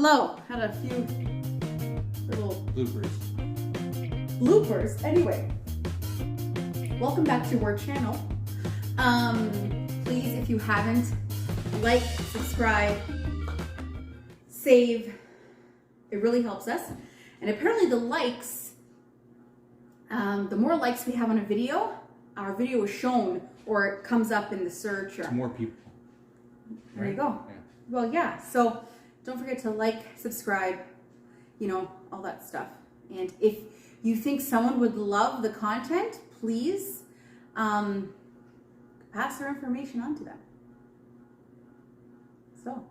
Hello. Had a few little bloopers. Anyway, welcome back to our channel. Please, if you haven't, like, subscribe, save. It really helps us. And apparently the likes, the more likes we have on a video, our video is shown or it comes up in the search. Or to more people. There you go. Yeah. Well, yeah. So don't forget to like, subscribe, you know, all that stuff. And if you think someone would love the content, please pass their information on to them. So,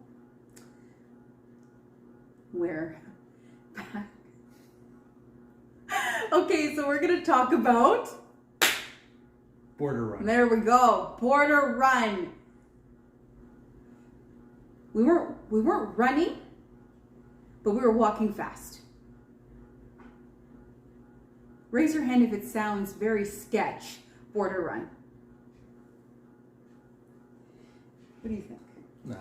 we're back. Okay, so we're going to talk about Border run. There we go. Border run. We weren't running, but we were walking fast. Raise your hand if it sounds very sketch. Border run. What do you think? Nah.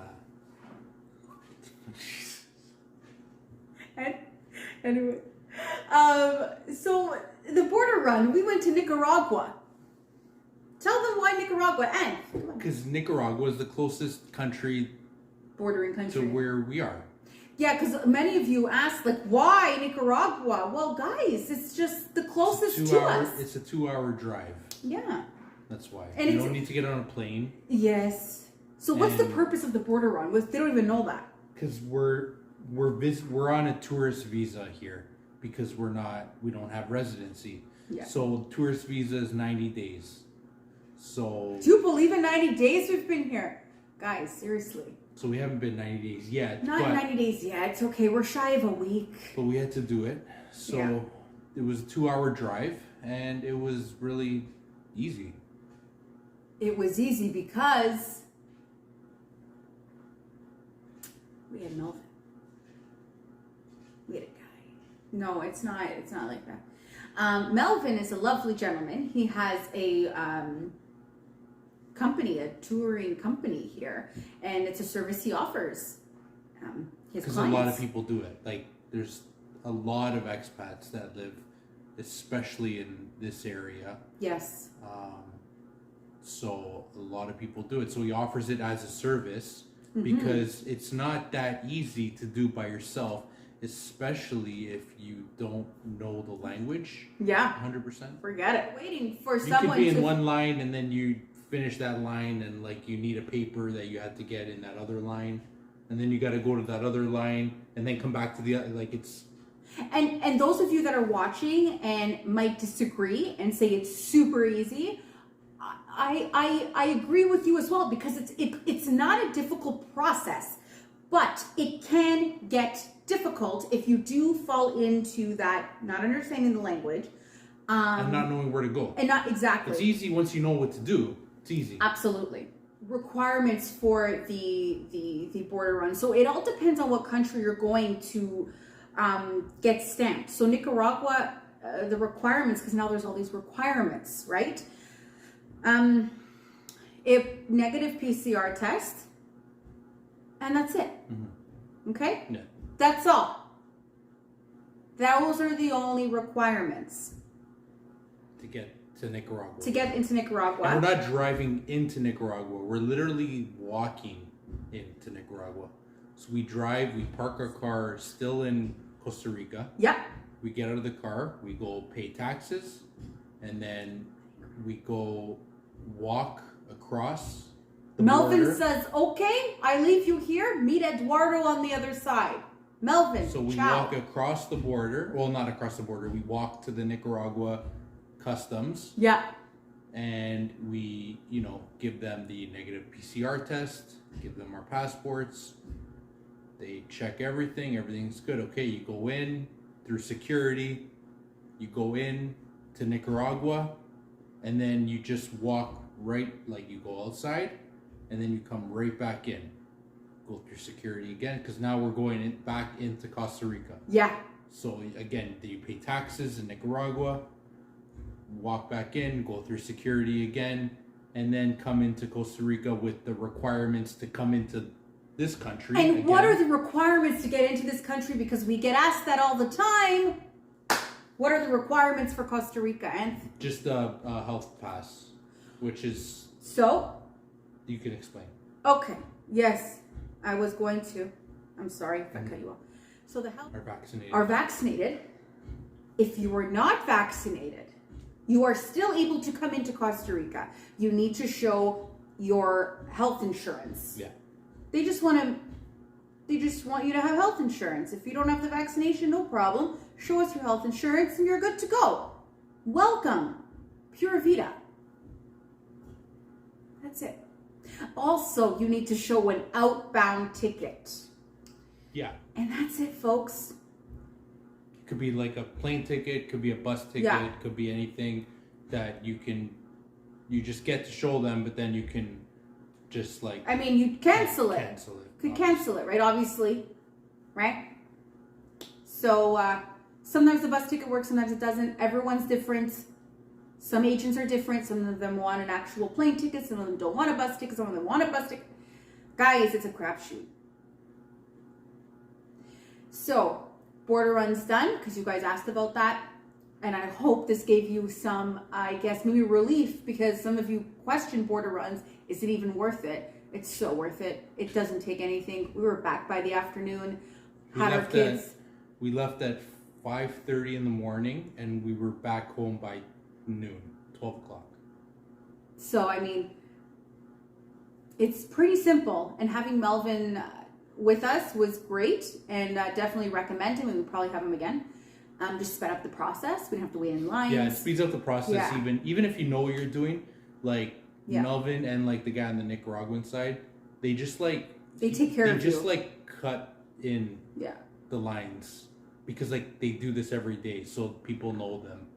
Anyway, so the border run, we went to Nicaragua. Tell them why Nicaragua, and because Nicaragua is the closest country bordering country to where we are. Yeah, because many of you asked, like, why Nicaragua? Well, guys, it's just the closest to us. It's a 2-hour drive. Yeah. That's why. And you don't need to get on a plane. Yes. So what's the purpose of the border run? They don't even know that. Because we're on a tourist visa here because we don't have residency. Yeah. So tourist visa is 90 days. So do you believe in 90 days we've been here? Guys, seriously. So we haven't been 90 days yet. Not 90 days yet. It's okay. We're shy of a week. But we had to do it. So It was a 2-hour drive and it was really easy. It was easy because we had Melvin. We had a guy. No, it's not like that. Melvin is a lovely gentleman. He has a company, a touring company here, and it's a service he offers his clients. Because a lot of people do it. Like, there's a lot of expats that live, especially in this area. Yes. So a lot of people do it. So he offers it as a service because it's not that easy to do by yourself, especially if you don't know the language. Yeah. 100%. Forget it. Waiting for you someone could be in one line and then you finish that line and like you need a paper that you had to get in that other line, and then you got to go to that other line and then come back to the other. Like, it's. And those of you that are watching and might disagree and say it's super easy, I agree with you as well, because it's not a difficult process, but it can get difficult if you do fall into that not understanding the language And not knowing where to go. And not exactly. It's easy once you know what to do. It's easy. Absolutely. Requirements for the border run. So it all depends on what country you're going to get stamped. So Nicaragua, the requirements, because now there's all these requirements, right? If negative PCR test, and that's it. Okay? Yeah. That's all. Those are the only requirements. To get to Nicaragua. To get into Nicaragua. And we're not driving into Nicaragua. We're literally walking into Nicaragua. So we drive, we park our car still in Costa Rica. Yep. We get out of the car, we go pay taxes, and then we go walk across the Melvin border. says, okay, I leave you here. Meet Eduardo on the other side. Melvin, so we ciao. walk across the border. Well, not across the border. We walk to the Nicaragua customs. Yeah. And we, give them the negative PCR test, give them our passports. They check everything. Everything's good. Okay, you go in through security. You go in to Nicaragua, and then you just walk right, like you go outside, and then you come right back in. Go through security again, because now we're going back into Costa Rica. Yeah. So again, you pay taxes in Nicaragua, walk back in, go through security again, and then come into Costa Rica with the requirements to come into this country. And again. what are the requirements to get into this country? country because we get asked that all the time. What are the requirements for Costa Rica? And just a health pass, which is... So? You can explain. Okay. Yes, I was going to. I'm sorry if I cut you off. So the health... Are vaccinated. If you are not vaccinated, you are still able to come into Costa Rica. You need to show your health insurance. Yeah. They just want you to have health insurance. If you don't have the vaccination, no problem. Show us your health insurance and you're good to go. Welcome. Pura Vida. That's it. Also, you need to show an outbound ticket. Yeah. And that's it, folks. Could be like a plane ticket, could be a bus ticket, could be anything that you just get to show them, but then you can just like... I mean, you cancel it. Cancel it. Could cancel it, right? Obviously. Right? So, sometimes the bus ticket works, sometimes it doesn't. Everyone's different. Some agents are different. Some of them want an actual plane ticket. Some of them don't want a bus ticket. Some of them want a bus ticket. Guys, it's a crapshoot. So, border run's done because you guys asked about that. And I hope this gave you some, I guess, maybe relief because some of you questioned border runs. Is it even worth it? It's so worth it. It doesn't take anything. We were back by the afternoon. Had our kids. We left at 5:30 in the morning and we were back home by noon, 12 o'clock. So, I mean, it's pretty simple. And having Melvin with us was great and definitely recommend him, and we'll probably have him again. Just sped up the process. We don't have to wait in lines. Yeah, it speeds up the process. Even if you know what you're doing. Like Melvin and like the guy on the Nicaraguan side, they just like they take care of you. They just like cut in the lines because like they do this every day, so people know them.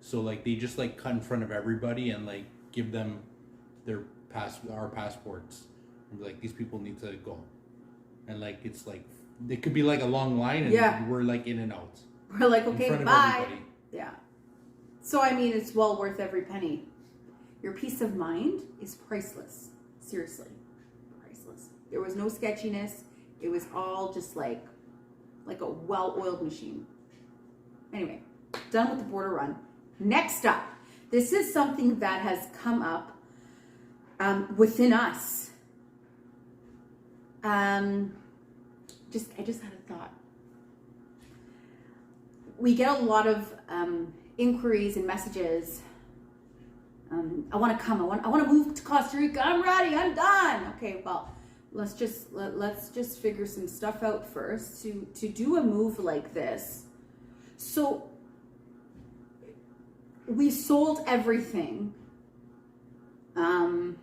So like they just like cut in front of everybody and like give them our passports. And be like, these people need to go. And like it's like it could be like a long line and we're like in and out. We're like, okay, bye. Yeah. So I mean, it's well worth every penny. Your peace of mind is priceless. Seriously, priceless. There was no sketchiness. It was all just like a well-oiled machine. Anyway, done with the border run. Next up, this is something that has come up within us. I just had a thought. We get a lot of inquiries and messages. I want to come. I want to move to Costa Rica. I'm ready. I'm done. Okay, well, let's just figure some stuff out first to do a move like this. So we sold everything, and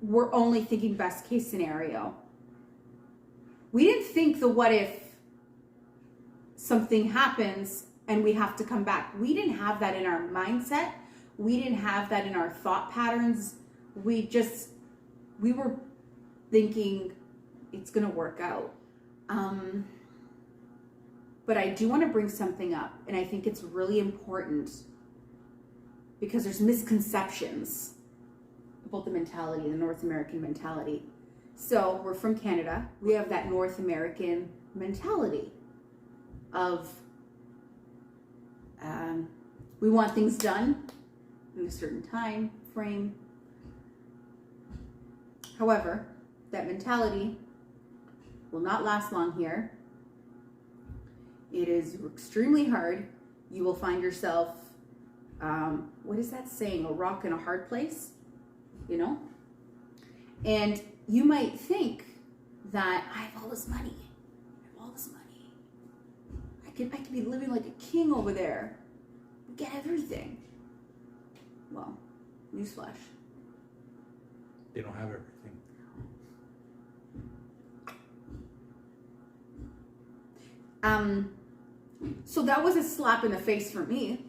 we're only thinking best case scenario. We didn't think the what if something happens and we have to come back. We didn't have that in our mindset. We didn't have that in our thought patterns. We were thinking it's going to work out. But I do want to bring something up, and I think it's really important because there's misconceptions about the mentality, the North American mentality. So we're from Canada. We have that North American mentality of we want things done in a certain time frame. However, that mentality will not last long here. It is extremely hard. You will find yourself, what is that saying? A rock in a hard place, you know? And you might think that I have all this money. I could be living like a king over there. Get everything. Well, newsflash. They don't have everything. So that was a slap in the face for me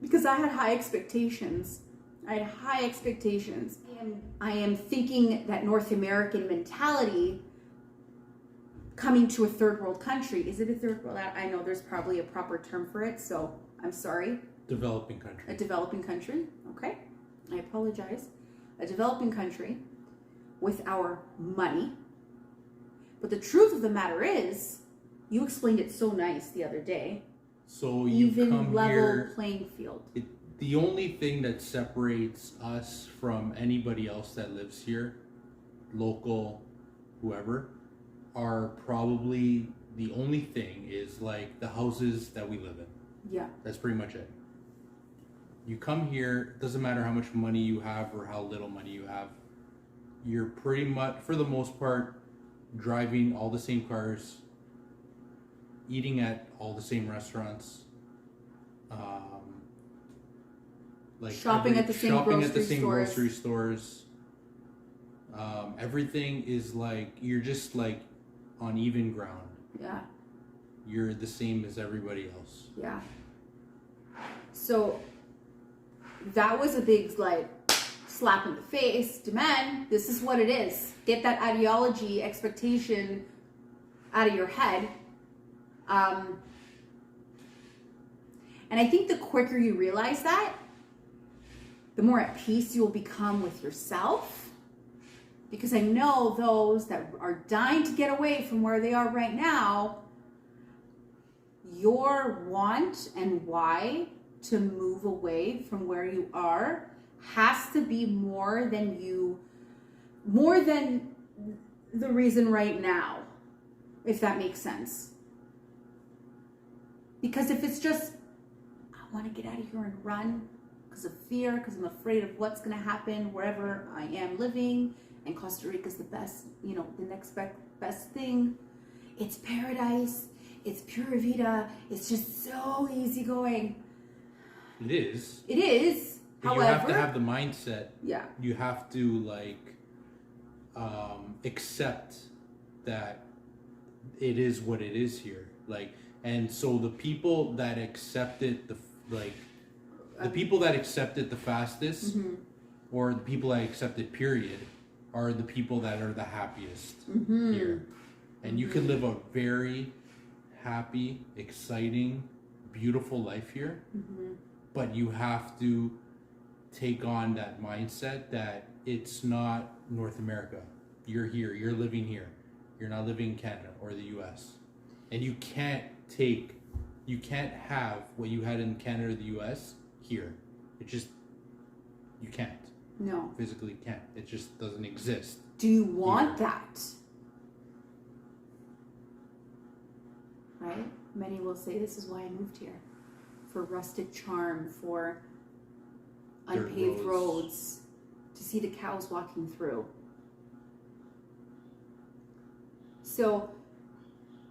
because I had high expectations. And I am thinking that North American mentality coming to a third world country. Is it a third world? I know there's probably a proper term for it, so I'm sorry. Developing country. A developing country. Okay. I apologize. A developing country with our money. But the truth of the matter is You explained it so nice the other day. So you Even come level here. playing field. The only thing that separates us from anybody else that lives here, local, whoever, are probably the only thing is like the houses that we live in. Yeah. That's pretty much it. You come here, it doesn't matter how much money you have or how little money you have. You're pretty much, for the most part, driving all the same cars, eating at all the same restaurants, like shopping at the same grocery stores. Everything is like, you're just like on even ground. Yeah. You're the same as everybody else. Yeah. So that was a big like slap in the face. Demand, this is what it is. Get that ideology, expectation out of your head. And I think the quicker you realize that, the more at peace you will become with yourself. Because I know those that are dying to get away from where they are right now, your want and why to move away from where you are has to be more than the reason right now, if that makes sense. Because if it's just, I want to get out of here and run because of fear, because I'm afraid of what's going to happen wherever I am living, and Costa Rica is the best, the next best thing. It's paradise. It's Pura Vida. It's just so easygoing. It is. It is. But However, you have to have the mindset. Yeah. You have to accept that it is what it is here. And so the people that accept it, the people that accept it the fastest, mm-hmm. or the people that accept it, period, are the people that are the happiest mm-hmm. here. And mm-hmm. you can live a very happy, exciting, beautiful life here, mm-hmm. but you have to take on that mindset that it's not North America. You're here, you're living here. You're not living in Canada or the US. And you can't have what you had in Canada or the US here. You can't. No. Physically can't. It just doesn't exist. Do you want here. that? Right? Many will say this is why I moved here. For rustic charm, for unpaved roads, to see the cows walking through. So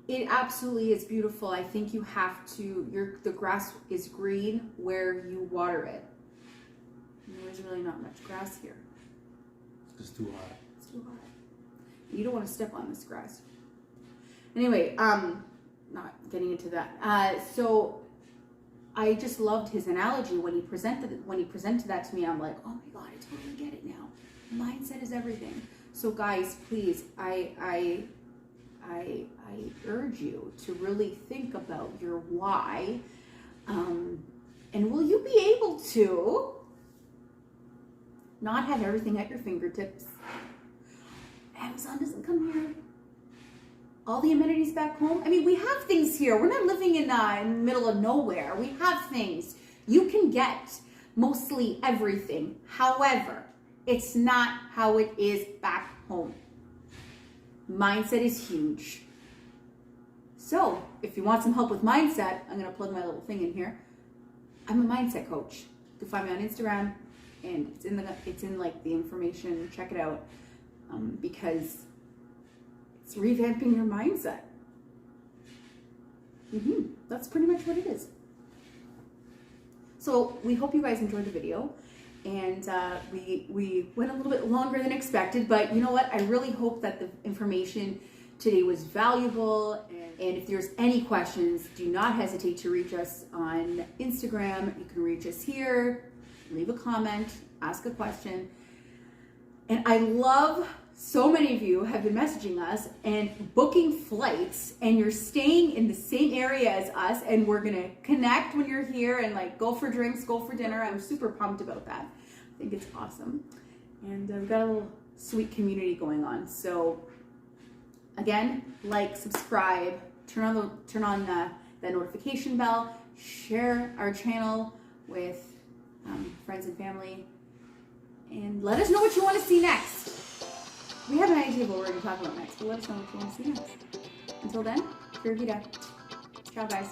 it absolutely is beautiful. I think you have to, the grass is green where you water it. And there's really not much grass here. It's too hot. It's too hot. You don't want to step on this grass. Anyway, not getting into that. So I just loved his analogy when he presented that to me. I'm like, oh my God, I totally get it now. Mindset is everything. So guys, please, I urge you to really think about your why, and will you be able to not have everything at your fingertips? Amazon doesn't come here. All the amenities back home. I mean, we have things here. We're not living in the middle of nowhere. We have things. You can get mostly everything. However, it's not how it is back home. Mindset is huge. So, if you want some help with mindset, I'm going to plug my little thing in here. I'm a mindset coach. You can find me on Instagram, and it's in like the information. Check it out, because it's revamping your mindset. That's pretty much what it is. So we hope you guys enjoyed the video, and we went a little bit longer than expected, but you know what? I really hope that the information today was valuable. And if there's any questions, do not hesitate to reach us on Instagram. You can reach us here, leave a comment, ask a question. And I love, so many of you have been messaging us and booking flights, and you're staying in the same area as us, and we're gonna connect when you're here and like go for drinks, go for dinner. I'm super pumped about that. I think it's awesome. And we've got a little sweet community going on. So again, like, subscribe, turn on the notification bell, share our channel with friends and family, and let us know what you want to see next. We have an idea of what we're going to talk about next, but let us know what you want to see next. Until then, Pura Vida. Ciao, guys.